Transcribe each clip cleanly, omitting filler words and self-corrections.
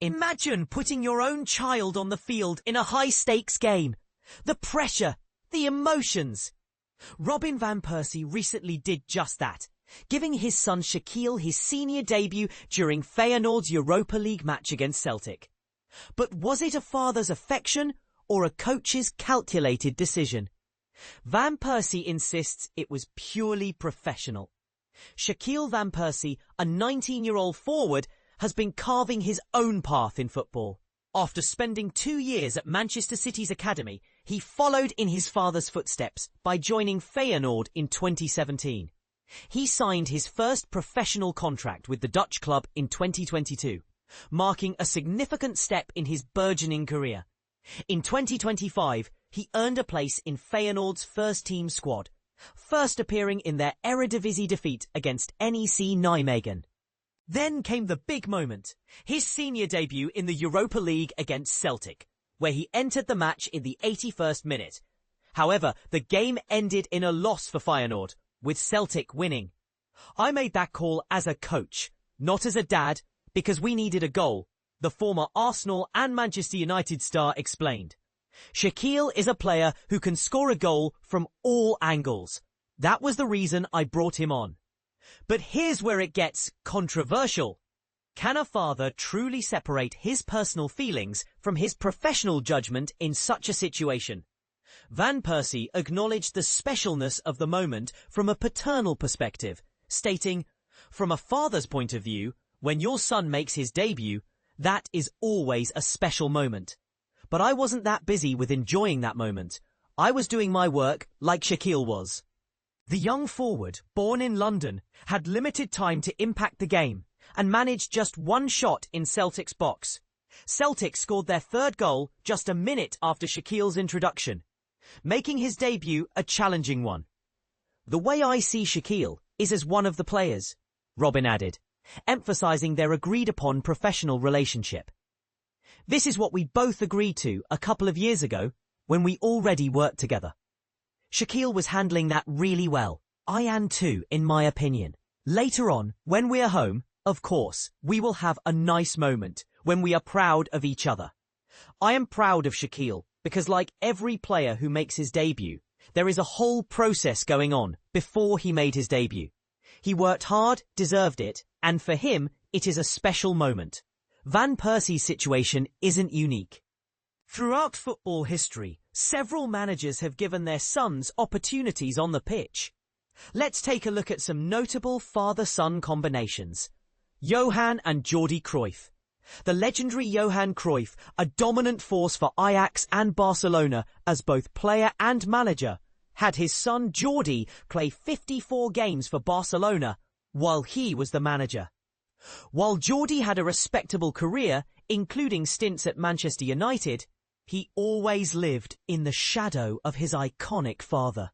Imagine putting your own child on the field in a high-stakes game. The pressure, the emotions. Robin van Persie recently did just that, giving his son Shaqueel his senior debut during Feyenoord's Europa League match against Celtic. But was it a father's affection or a coach's calculated decision? Van Persie insists it was purely professional. Shaqueel van Persie, a 19-year-old forward, has been carving his own path in football. After spending 2 years at Manchester City's academy, he followed in his father's footsteps by joining Feyenoord in 2017. He signed his first professional contract with the Dutch club in 2022, marking a significant step in his burgeoning career. In 2025, he earned a place in Feyenoord's first-team squad, first appearing in their Eredivisie defeat against NEC Nijmegen. Then came the big moment, his senior debut in the Europa League against Celtic, where he entered the match in the 81st minute. However, the game ended in a loss for Feyenoord, with Celtic winning. I made that call as a coach, not as a dad, because we needed a goal, the former Arsenal and Manchester United star explained. Shaqueel is a player who can score a goal from all angles. That was the reason I brought him on. But here's where it gets controversial. Can a father truly separate his personal feelings from his professional judgment in such a situation? Van Persie acknowledged the specialness of the moment from a paternal perspective, stating, "From a father's point of view, when your son makes his debut, that is always a special moment. But I wasn't that busy with enjoying that moment. I was doing my work like Shaqueel was." The young forward, born in London, had limited time to impact the game and managed just one shot in Celtic's box. Celtic scored their third goal just a minute after Shaqueel's introduction, making his debut a challenging one. "The way I see Shaqueel is as one of the players," Robin added, emphasizing their agreed-upon professional relationship. "This is what we both agreed to a couple of years ago when we already worked together." Shaqueel was handling that really well. I am too, in my opinion. Later on, when we are home, of course, we will have a nice moment when we are proud of each other. I am proud of Shaqueel because, like every player who makes his debut, there is a whole process going on before he made his debut. He worked hard, deserved it, and for him, it is a special moment. Van Persie's situation isn't unique. Throughout football history, several managers have given their sons opportunities on the pitch. Let's take a look at some notable father-son combinations. Johan and Jordi Cruyff. The legendary Johan Cruyff, a dominant force for Ajax and Barcelona as both player and manager, had his son Jordi play 54 games for Barcelona while he was the manager. While Jordi had a respectable career, including stints at Manchester United, he always lived in the shadow of his iconic father.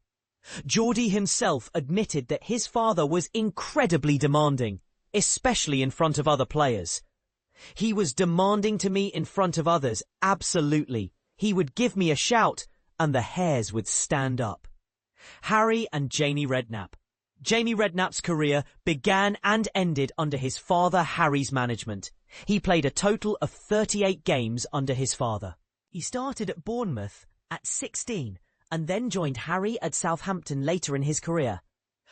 Jordi himself admitted that his father was incredibly demanding, especially in front of other players. "He was demanding to me in front of others, absolutely. He would give me a shout, and the hairs would stand up." Harry and Jamie Redknapp. Jamie Redknapp's career began and ended under his father Harry's management. He played a total of 38 games under his father. He started at Bournemouth at 16 and then joined Harry at Southampton later in his career.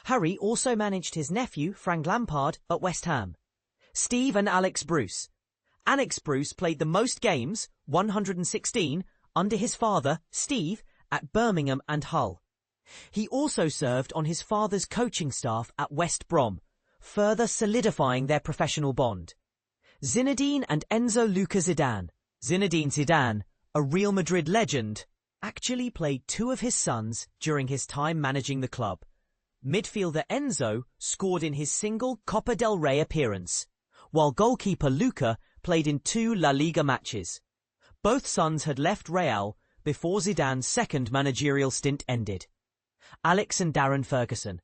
Harry also managed his nephew, Frank Lampard, at West Ham. Steve and Alex Bruce. Alex Bruce played the most games, 116, under his father, Steve, at Birmingham and Hull. He also served on his father's coaching staff at West Brom, further solidifying their professional bond. Zinedine and Enzo Luca Zidane. Zinedine Zidane, a Real Madrid legend, actually played two of his sons during his time managing the club. Midfielder Enzo scored in his single Copa del Rey appearance, while goalkeeper Luca played in 2 La Liga matches. Both sons had left Real before Zidane's second managerial stint ended. Alex and Darren Ferguson.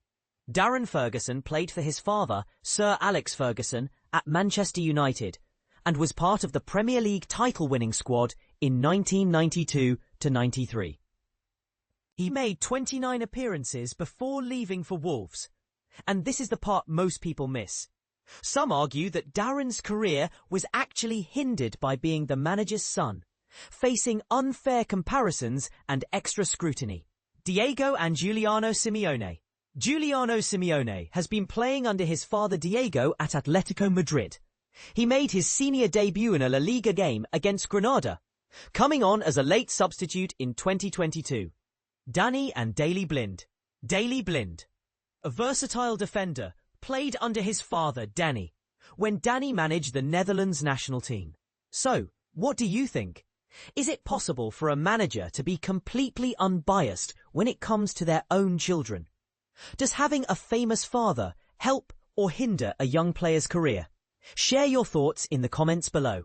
Darren Ferguson played for his father, Sir Alex Ferguson, at Manchester United, and was part of the Premier League title-winning squad in 1992-93. He made 29 appearances before leaving for Wolves. And this is the part most people miss. Some argue that Darren's career was actually hindered by being the manager's son, facing unfair comparisons and extra scrutiny. Diego and Giuliano Simeone. Giuliano Simeone has been playing under his father Diego at Atletico Madrid. He made his senior debut in a La Liga game against Granada, coming on as a late substitute in 2022. Danny and Daley Blind. Daley Blind, a versatile defender, played under his father Danny when Danny managed the Netherlands national team. So, what do you think? Is it possible for a manager to be completely unbiased when it comes to their own children? Does having a famous father help or hinder a young player's career? Share your thoughts in the comments below.